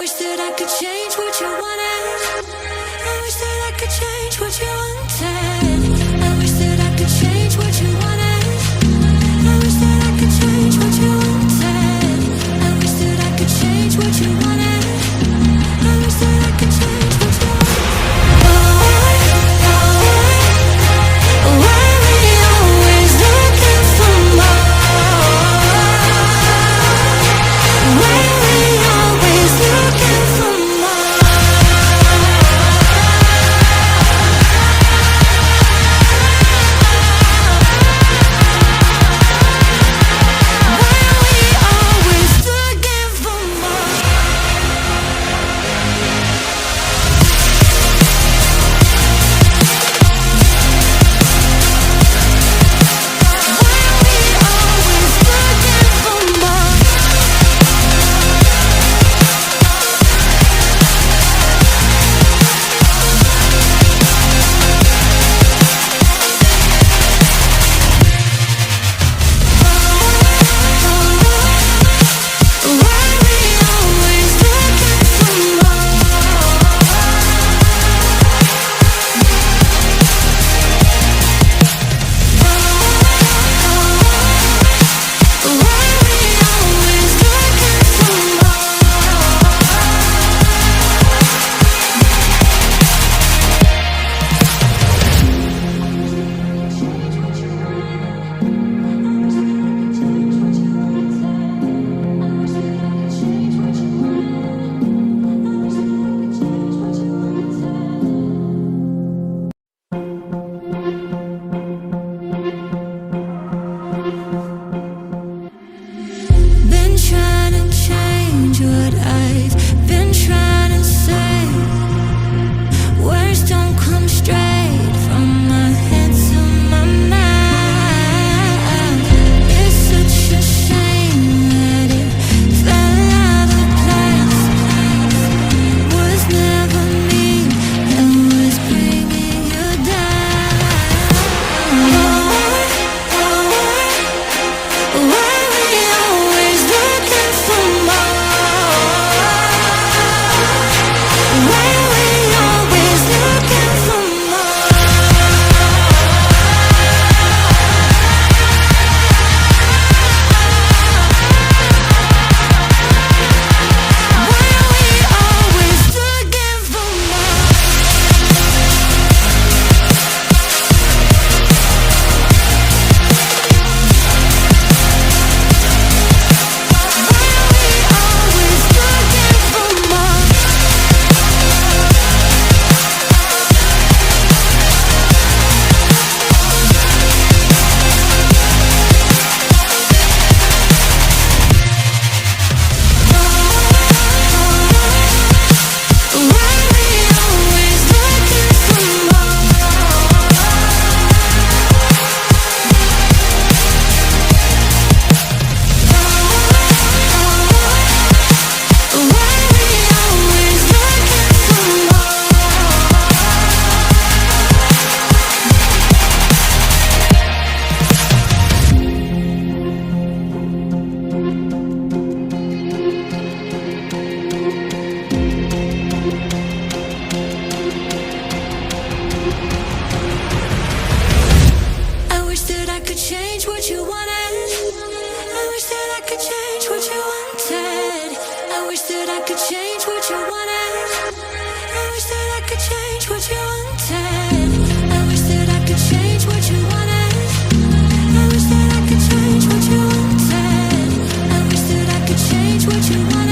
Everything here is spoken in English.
wish that I could change what you wanted. I wish that I could change what you wanted. I wish that I could change what you wanted. I wish that I could change what you wanted. I wish that I could change what you wanted. I wish that I could change what you wanted. Why we always looking for more? Why we always looking for more? Been trying to change what I've been trying to say. Words don't come straight from my head to my mouth. It's such a shame that it fell out of place. Was never me that was bringing you down. Why we always looking for more? Why we always looking for more? Why we always looking for more? I wish that I could change what you wanted. I wish that I could change what you wanted. I wish that I could change what you wanted. I wish that I could change what you wanted. I wish that I could change what you wanted. I wish that I could change what you wanted. I wish that I could change what you wanted.